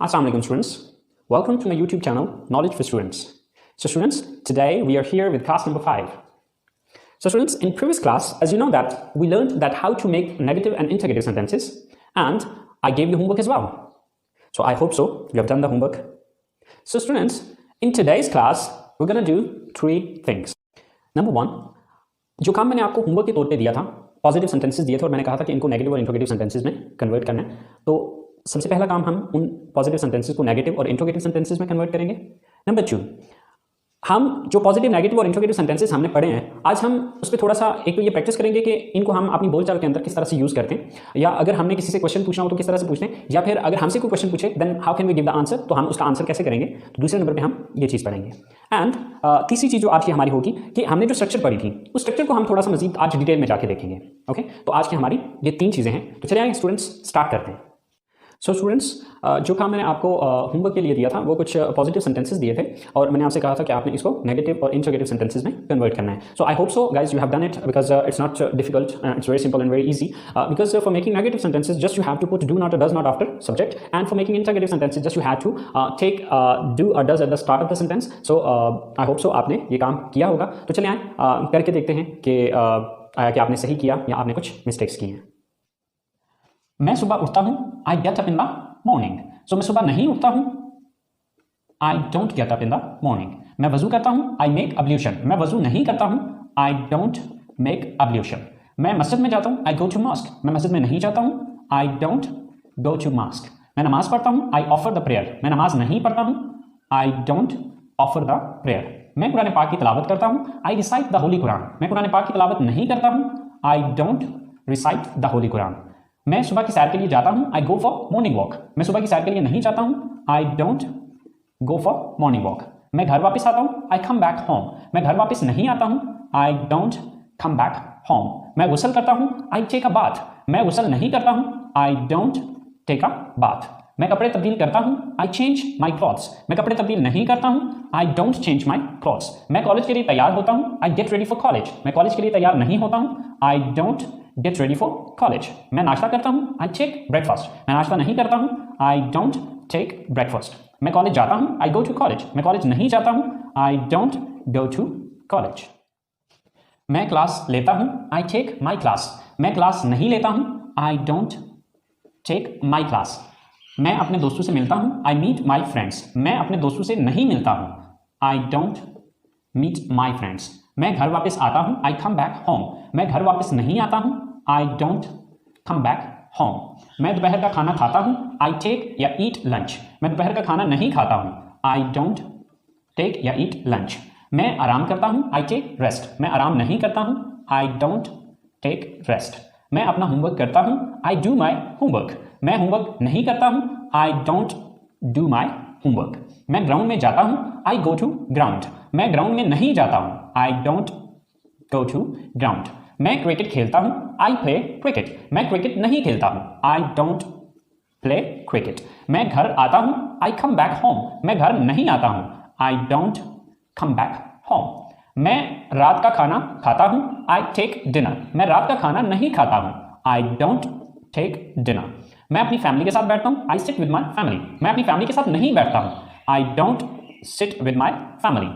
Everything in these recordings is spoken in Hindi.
Assalamu alaikum students. Welcome to my YouTube channel, Knowledge for Students. So students, today we are here with class number 5. So students, in previous class, as you know that we learned that how to make negative and interrogative sentences, and I gave you homework as well. So I hope so you have done the homework. So students, in today's class, we're going to do 3 things. Number 1, जो काम मैंने आपको होमवर्क के तौर पे दिया था, पॉजिटिव सेंटेंसेस दिए थे और मैंने कहा था कि इनको नेगेटिव और इंट्रोगेटिव सेंटेंसेस में कन्वर्ट करना है. तो सबसे पहला काम हम उन पॉजिटिव सेंटेंसेस को नेगेटिव और इंट्रोगेटिव सेंटेंसेस में कन्वर्ट करेंगे. नंबर 2, हम जो पॉजिटिव नेगेटिव और इंट्रोगेटिव सेंटेंसेस हमने पढ़े हैं, आज हम उस पर थोड़ा सा एक तो ये प्रैक्टिस करेंगे कि इनको हम अपनी बोलचाल के अंदर किस तरह से यूज़ करते हैं, या अगर हमने किसी से क्वेश्चन पूछना हो तो किस तरह से पूछते हैं, या फिर अगर हमसे कोई क्वेश्चन पूछे then how can we give the answer, तो हम उसका आंसर कैसे करेंगे. तो दूसरे नंबर पर हम ये चीज़ पढ़ेंगे. एंड तीसरी चीज़ जो आज की हमारी होगी कि हमने जो स्ट्रक्चर पढ़ी थी उस स्ट्रक्चर को हम थोड़ा सा मजीद आज डिटेल में जाके देखेंगे. ओके, तो आज की हमारी ये 3 चीज़ें हैं. तो चलिए आइए स्टूडेंट्स स्टार्ट करते हैं. सो स्टूडेंट्स, जो काम मैंने आपको होमवर्क के लिए दिया था वो कुछ पॉजिटिव सेंटेंसेस दिए थे और मैंने आपसे कहा था कि आपने इसको नेगेटिव और इंट्रोगेटिव सेंटेंसेस में कन्वर्ट करना है. So I hope so guys you have done it because it's not difficult, it's very simple and very easy. Because for making negative sentences just you have to put do not or does not after subject, and for making interrogative sentences just you have to take do or does at the start of the sentence. So I hope so आपने ये काम किया होगा. तो चलिए आए करके देखते हैं कि आपने सही किया या आपने कुछ मिस्टेक्स की हैं. मैं सुबह उठता हूँ, I get up in the morning. So मैं सुबह नहीं उठता हूँ, I don't get up in the morning. मैं वजू करता हूँ, आई मेक अब्ल्यूशन. मैं वजू नहीं करता हूँ, आई डोंट मेक अब्ल्यूशन. मैं मस्जिद में जाता हूँ, आई गो टू मॉस्क. मैं मस्जिद में नहीं जाता हूँ, I don't go to mosque. मैं नमाज पढ़ता हूँ, आई ऑफर द प्रेयर. मैं नमाज नहीं पढ़ता हूँ, I don't offer the prayer. मैं कुरान पाक की तिलावत करता हूँ, आई रिसाइट द होली कुरान. मैं कुरान पाक की तिलावत नहीं करता हूँ, I don't recite the Holi Quran. मैं सुबह की सैर के लिए जाता हूँ, I go for morning walk. मैं सुबह की सैर के लिए नहीं जाता हूँ, I don't go for morning walk. मैं घर वापस आता हूँ, आई कम बैक होम. मैं घर वापस नहीं आता हूँ, I don't come back home. मैं गुसल करता हूँ, आई टेक अ बाथ. मैं गुसल नहीं करता हूँ, I don't take a bath. मैं कपड़े तब्दील करता हूँ, आई चेंज माई क्लॉथ्स. मैं कपड़े तब्दील नहीं करता हूँ, I don't change my clothes. मैं कॉलेज के लिए तैयार होता हूँ, I get ready for college. मैं कॉलेज के लिए तैयार नहीं होता हूँ, I don't get ready for college. मैं नाश्ता करता हूँ, आई टेक ब्रेकफास्ट. मैं नाश्ता नहीं करता हूँ, आई डोंट टेक ब्रेकफास्ट. मैं कॉलेज जाता हूँ, आई गो टू कॉलेज. मैं कॉलेज नहीं जाता हूँ, I don't go to college. मैं क्लास लेता हूँ, आई टेक माई क्लास. मैं क्लास नहीं लेता हूँ, I don't take my class. मैं अपने दोस्तों से मिलता हूँ, आई मीट माई फ्रेंड्स. मैं अपने दोस्तों से नहीं मिलता हूँ, I don't meet my friends. मैं घर वापस आता हूँ, आई कम बैक होम. मैं घर वापस नहीं आता हूँ, I don't come back home. मैं दोपहर का खाना खाता हूँ, आई टेक या ईट लंच. मैं दोपहर का खाना नहीं खाता हूँ, आई डोंट टेक या ईट लंच. मैं आराम करता हूँ, आई टेक रेस्ट. मैं आराम नहीं करता हूँ, आई डोंट टेक रेस्ट. मैं अपना होमवर्क करता हूँ, आई डू माई होमवर्क. मैं होमवर्क नहीं करता हूँ, I don't do my homework. मैं ग्राउंड में जाता हूँ, आई गो टू ग्राउंड. मैं ग्राउंड में नहीं जाता हूँ, I don't go to ground. मैं क्रिकेट खेलता हूँ, आई प्ले क्रिकेट. मैं क्रिकेट नहीं खेलता हूँ, आई डोंट प्ले क्रिकेट. मैं घर आता हूँ, आई कम बैक होम. मैं घर नहीं आता हूँ, I don't come back home. मैं रात का खाना खाता हूँ, आई टेक डिनर. मैं रात का खाना नहीं खाता हूँ, आई डोंट टेक डिनर. मैं अपनी फैमिली के साथ बैठता हूँ, आई सिट विद माई फैमिली. मैं अपनी फैमिली के साथ नहीं बैठता हूँ, I don't sit with my family.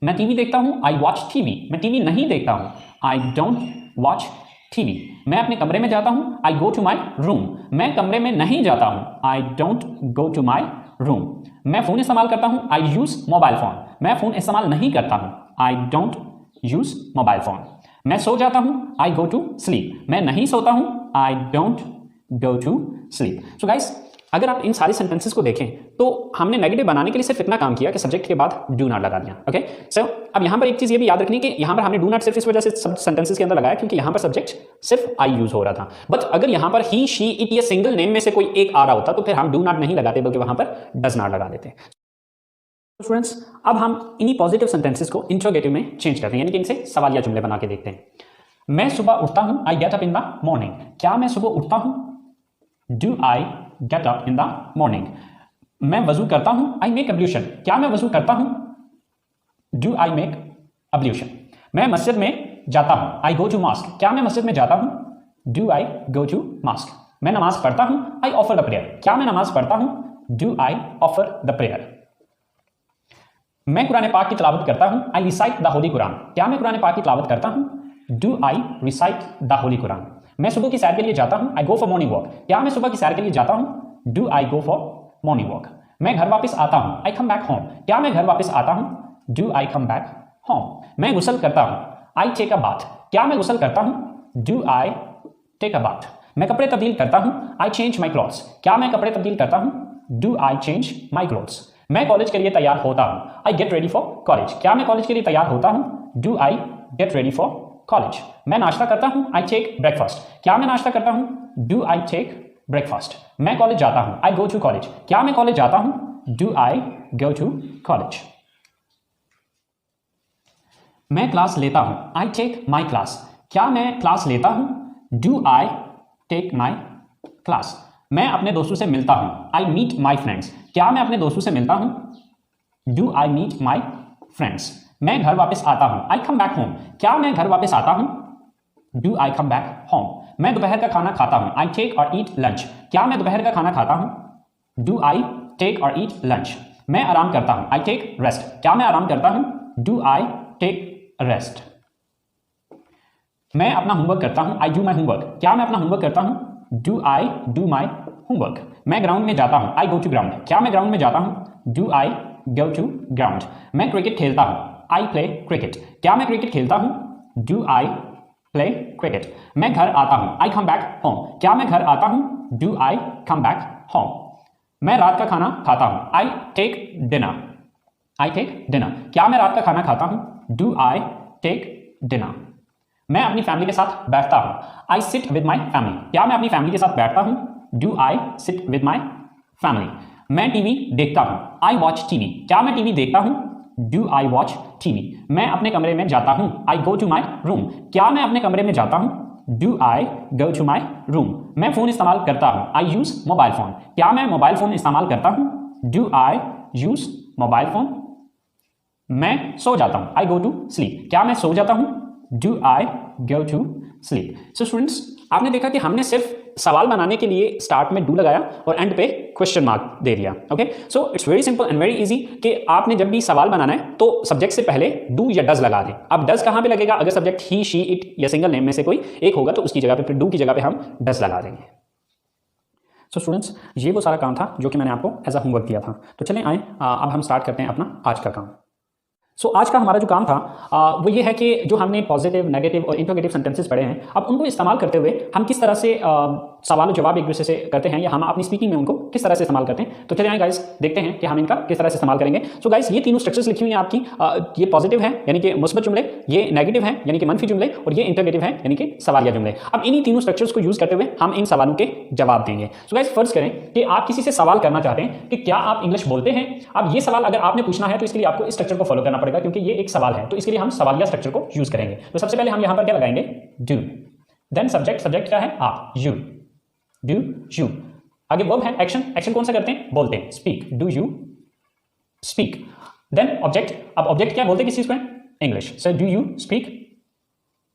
मैं टीवी देखता हूँ, आई वॉच टीवी. मैं टीवी नहीं देखता हूँ, आई डोंट वॉच टीवी. मैं अपने कमरे में जाता हूँ, I go to my room. मैं कमरे में नहीं जाता हूँ, I don't go to my room. मैं फ़ोन इस्तेमाल करता हूँ, आई यूज़ मोबाइल फ़ोन. मैं फ़ोन इस्तेमाल नहीं करता हूँ, I don't use mobile phone. मैं सो जाता हूँ, आई गो टू स्लीप. मैं नहीं सोता हूँ, I don't go to sleep. So guys, अगर आप इन सारे सेंटेंसेस को देखें तो हमने नेगेटिव बनाने के लिए सिर्फ इतना काम किया कि सब्जेक्ट के बाद डू नॉट लगा दिया. ओके, सो अब यहाँ पर एक चीज़ ये भी याद रखनी कि यहाँ पर हमने डू नॉट सिर्फ इस वजह से सब सेंटेंसेस के अंदर लगाया क्योंकि यहाँ पर सब्जेक्ट सिर्फ आई यूज हो रहा था. बट अगर यहाँ पर ही, शी, इट, ये सिंगल नेम में से कोई एक आ रहा होता तो फिर हम डू नॉट नहीं लगाते बल्कि वहाँ पर डज नॉट लगा देते. स्टूडेंट्स, अब हम इन्हीं पॉजिटिव सेंटेंसेस को इंट्रोगेटिव में चेंज करते हैं, यानी कि इनसे सवालिया जुमले बना के देखते हैं. मैं सुबह उठता हूँ, I get up in the morning. क्या मैं सुबह उठता हूँ? Do I get up in the morning. मैं वजू करता हूँ, आई मेक अब्ल्यूशन. क्या मैं वजू करता हूँ? Do I make ablution. मैं मस्जिद में जाता हूँ, आई गो टू मॉस्क. क्या मैं मस्जिद में जाता हूँ? Do I go to mosque. मैं नमाज पढ़ता हूँ, आई ऑफर द प्रेयर. क्या मैं नमाज पढ़ता हूँ? Do I offer the prayer. मैं कुरान पाक की तिलावत करता हूं, आई रिसाइट द होली कुरान। क्या मैं कुरान पाक की तिलावत करता हूं? Do I recite the Holi Quran. मैं सुबह की सैर के लिए जाता हूं, आई गो फॉर मॉर्निंग वॉक। क्या मैं सुबह की सैर के लिए जाता हूं? Do I go for morning walk. मैं घर वापस आता हूं, आई कम बैक होम। क्या मैं घर वापस आता हूं? Do I come back home. मैं गुसल करता हूं, आई टेक अ बाथ। क्या मैं गुसल करता हूं? Do I take a bath. मैं कपड़े तब्दील करता हूं, आई चेंज माई क्लॉथ्स। क्या मैं कपड़े तब्दील करता हूं? Do I change my clothes. मैं कॉलेज के लिए तैयार होता हूं, I get ready for college. क्या मैं कॉलेज के लिए तैयार होता हूं? Do I get ready for college. मैं नाश्ता करता हूं, आई टेक ब्रेकफास्ट। क्या मैं नाश्ता करता हूं? Do I take breakfast. मैं कॉलेज जाता हूं, आई गो टू कॉलेज। क्या मैं कॉलेज जाता हूं? Do I go to college. मैं क्लास लेता हूं, आई टेक माई क्लास। क्या मैं क्लास लेता हूं? Do I take my class. मैं अपने दोस्तों से मिलता हूं, आई मीट माई फ्रेंड्स। क्या मैं अपने दोस्तों से मिलता हूं? Do I meet my friends. मैं घर वापस आता हूं, आई कम बैक होम। क्या मैं घर वापस आता हूं? Do I come back home. मैं दोपहर का खाना खाता हूं, आई टेक और ईट लंच। क्या मैं दोपहर का खाना खाता हूं? डू आई टेक और ईट लंच। मैं आराम करता हूं, आई टेक रेस्ट। क्या मैं आराम करता हूं? Do I take rest. मैं अपना होमवर्क करता हूं, आई डू माई होमवर्क। क्या मैं अपना होमवर्क करता हूं? Do I do my homework. मैं ग्राउंड में जाता हूं, आई गो टू ग्राउंड। क्या मैं ग्राउंड में जाता हूं? Do I go to ground. मैं क्रिकेट खेलता हूं, आई प्ले क्रिकेट। क्या मैं क्रिकेट खेलता हूं? Do I play cricket. मैं घर आता हूं, आई कम बैक होम। क्या मैं घर आता हूं? Do I come back home. मैं रात का खाना खाता हूं, I take dinner. I take dinner. क्या मैं रात का खाना खाता हूं? Do I take dinner. मैं अपनी फैमिली के साथ बैठता हूं, I sit with my family. क्या मैं अपनी फैमिली के साथ बैठता हूं? Do I sit with my family. मैं टीवी देखता हूं, आई वॉच टीवी। क्या मैं टीवी देखता हूं? Do I watch TV. मैं अपने कमरे में जाता हूं, आई गो टू माई रूम। क्या मैं अपने कमरे में जाता हूं? Do I go to my room. मैं फोन इस्तेमाल करता हूं, आई यूज मोबाइल फोन। क्या मैं मोबाइल फोन इस्तेमाल करता हूं? Do I use mobile phone. मैं सो जाता हूं, आई गो टू स्लीप। क्या मैं सो जाता हूं? Do I go to sleep. So students, आपने देखा कि हमने सिर्फ सवाल बनाने के लिए स्टार्ट में डू लगाया और एंड पे क्वेश्चन मार्क दे दिया। Okay, so it's very simple and very easy कि आपने जब भी सवाल बनाना है तो सब्जेक्ट से पहले डू या डज लगा दें। अब डज कहां पे लगेगा? अगर सब्जेक्ट ही, शी, इट या सिंगल नेम में से कोई एक होगा तो उसकी जगह पे, फिर डू की जगह पे हम डज लगा देंगे। सो स्टूडेंट्स, ये वो सारा काम था जो कि मैंने आपको एज अ होमवर्क दिया था। तो चलें आए, अब हम स्टार्ट करते हैं अपना आज का काम। सो आज का हमारा जो काम था वो ये है कि जो हमने पॉजिटिव, नेगेटिव और इंटरोगेटिव सेंटेंसेस पढ़े हैं, अब उनको इस्तेमाल करते हुए हम किस तरह से सवाल और जवाब एक दूसरे से करते हैं या हम अपनी स्पीकिंग में उनको किस तरह से इस्तेमाल करते हैं। तो चलिए आए गाइस, देखते हैं कि हम इनका किस तरह से इस्तेमाल करेंगे। सो गाइस, ये तीनों स्ट्रक्चर्स लिखी हुई हैं आपकी। ये पॉजिटिव है यानी कि मुस्बत जुमले, ये नेगेटिव है यानी कि मनफी जुमले, और ये इंटरोगेटिव है यानी कि सवालिया जुमले। अब इन्हीं तीनों स्ट्रक्चर्स को यूज करते हुए हम इन सवालों के जवाब देंगे। सो गाइस, फर्ज करें कि आप किसी से सवाल करना चाहते हैं कि क्या आप इंग्लिश बोलते हैं। अब ये सवाल अगर आपने पूछना है तो इसके लिए आपको इस स्ट्रक्चर को फॉलो करना पड़ेगा, क्योंकि ये एक सवाल है। तो इसके लिए हम सवालिया स्ट्रक्चर को यूज करेंगे। तो सबसे पहले हम यहां पर क्या लगाएंगे? डू। देन सब्जेक्ट, सब्जेक्ट क्या है? आप, यू। Do you. आगे वर्ब है एक्शन, एक्शन कौन सा करते हैं? बोलते हैं, speak. Do you speak. Then object, अब ऑब्जेक्ट क्या बोलते हैं किस चीज को? English. So do you speak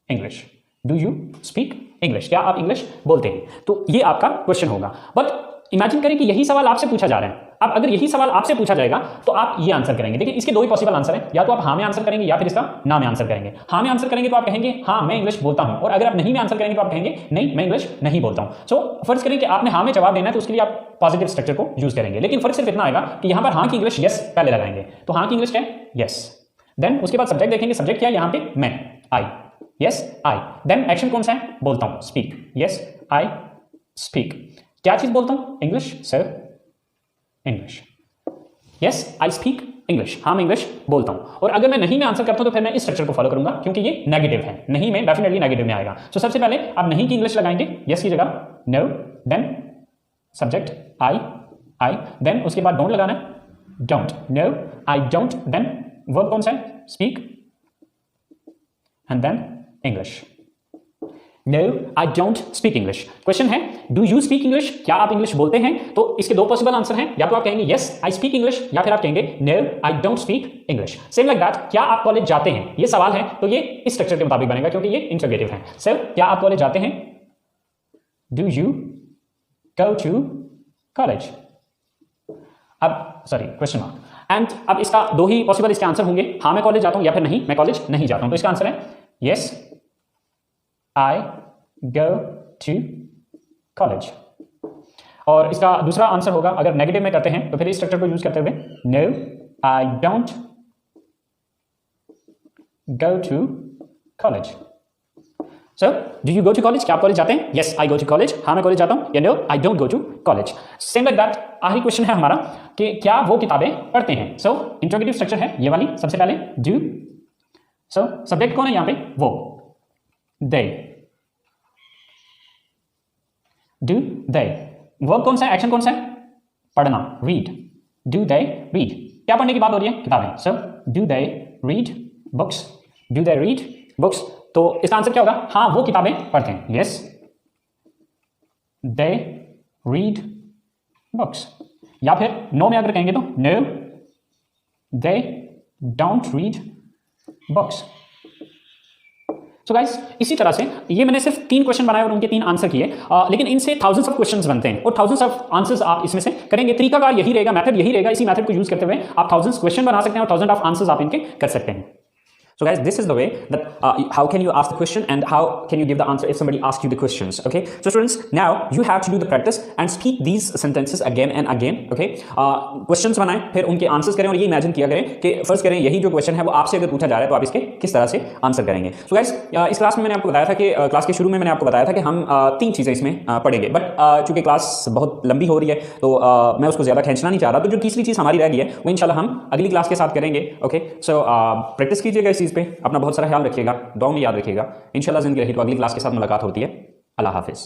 English. Do you speak English. क्या आप इंग्लिश बोलते हैं? तो ये आपका क्वेश्चन होगा। बट इमेजिन करें कि यही सवाल आपसे पूछा जा रहा है। अब अगर यही सवाल आपसे पूछा जाएगा तो आप ये आंसर करेंगे। देखिए, इसके दो ही पॉसिबल आंसर हैं, या तो आप हाँ में आंसर करेंगे या फिर इसका ना में आंसर करेंगे। हाँ में आंसर करेंगे तो आप कहेंगे हाँ मैं इंग्लिश बोलता हूं, और अगर आप नहीं में आंसर करेंगे तो आप कहेंगे नहीं मैं इंग्लिश नहीं बोलता हूं। सो फर्ज करें कि आपने हाँ में जवाब देना है, तो उसके लिए आप पॉजिटिव स्ट्रक्चर को यूज करेंगे। लेकिन फर्क सिर्फ इतना आएगा कि यहां पर हाँ की इंग्लिश यस पहले लगाएंगे। तो हाँ की इंग्लिश क्या है? यस। देन उसके बाद सब्जेक्ट देखेंगे, सब्जेक्ट क्या है यहां पे? मैं, I. Yes I. Then action कौन सा है? बोलता हूं, स्पीक। Yes I speak. क्या चीज बोलता हूं? English sir, English. Yes I speak English. हाँ मैं इंग्लिश बोलता हूं। और अगर मैं नहीं में आंसर करता हूं तो फिर मैं इस स्ट्रक्चर को फॉलो करूंगा, क्योंकि ये नेगेटिव है। नहीं में डेफिनेटली नेगेटिव में आएगा। सो सबसे पहले आप नहीं की इंग्लिश लगाएंगे, यस की जगह no. Then subject I, I. Then उसके बाद डोंट लगाना है, don't. No I don't. Then verb कौन सा है? Speak. And then English. No, I don't speak English. Question है, do you speak English? क्या आप इंग्लिश बोलते हैं? तो इसके दो पॉसिबल आंसर हैं, या तो आप कहेंगे yes, I speak English, या फिर आप कहेंगे no, I don't speak English. Same like that, क्या आप कॉलेज जाते हैं? ये सवाल है, तो ये इस स्ट्रक्चर के मुताबिक बनेगा, क्योंकि ये इंटरोगेटिव है। सर क्या आप कॉलेज जाते हैं? Do you go to college? अब सॉरी क्वेश्चन मार्क, एंड अब इसका दो ही पॉसिबल इसके आंसर होंगे, हाँ मैं कॉलेज जाता हूं या फिर नहीं मैं कॉलेज नहीं जाता हूं। तो इसका आंसर है yes I go to college. और इसका दूसरा आंसर होगा, अगर नेगेटिव में करते हैं तो फिर इस स्ट्रक्चर को यूज करते हुए no I don't go to college. Sir do you go to college, क्या आप कॉलेज जाते हैं? Yes I go to college, हाँ मैं कॉलेज जाता हूं, या no I don't go to college. Same like that आखिरी क्वेश्चन है हमारा कि क्या वो किताबें पढ़ते हैं। सो इंट्रोगेटिव स्ट्रक्चर है ये वाली, सबसे पहले डू, सो सब्जेक्ट कौन है यहाँ पे? वो, दे, डू दे। वर्ब कौन सा है, एक्शन कौन सा है? पढ़ना, रीड, डू दे रीड। क्या पढ़ने की बात हो रही है? किताबें। So do they read books, do they read books. तो इसका आंसर क्या होगा? हाँ वो किताबें पढ़ते हैं, यस दे रीड बुक्स। या फिर नो में अगर कहेंगे तो no they don't read books. So guys इसी तरह से ये मैंने सिर्फ 3 क्वेश्चन बनाए और उनके 3 आंसर किए, लेकिन इनसे थाउजेंड्स ऑफ क्वेश्चंस बनते हैं और थाउजेंड्स ऑफ आंसर्स आप इसमें से करेंगे। तरीकाकार यही रहेगा, मेथड यही रहेगा। इसी मेथड को यूज करते हुए आप थाउजेंड्स क्वेश्चन बना सकते हैं और थाउजेंड ऑफ आंसर्स आप इनके कर सकते हैं। So guys, this is the way that how can you ask the question and how can you give the answer if somebody asks you the questions, okay? So students, now you have to do the practice and speak these sentences again and again, okay? Questions बनाएं, फिर उनके आंसर्स करें और ये इमेजिन किया करें कि फर्स्ट करें यही जो क्वेश्चन है वो आपसे अगर पूछा जा रहा है तो आप इसके किस तरह से आंसर करेंगे। So guys, इस क्लास में मैंने आपको बताया था कि क्लास के शुरू में मैंने आपको बताया था कि हम 3 चीज़ें इसमें पढ़ेंगे, बट चूंकि क्लास बहुत लंबी हो रही है तो मैं उसको ज़्यादा खींचना नहीं चाह रहा, तो जो तीसरी चीज़ हमारी रह गई है वो इंशाल्लाह हम अगली क्लास के साथ करेंगे, ओके? सो प्रैक्टिस कीजिएगा इस चीज़ पे, अपना बहुत सारा ख्याल रखिएगा, दुआ में याद रखिएगा। इंशाल्लाह ज़िंदगी रही तो अगली क्लास के साथ मुलाकात होती है। अल्लाह हाफिज़।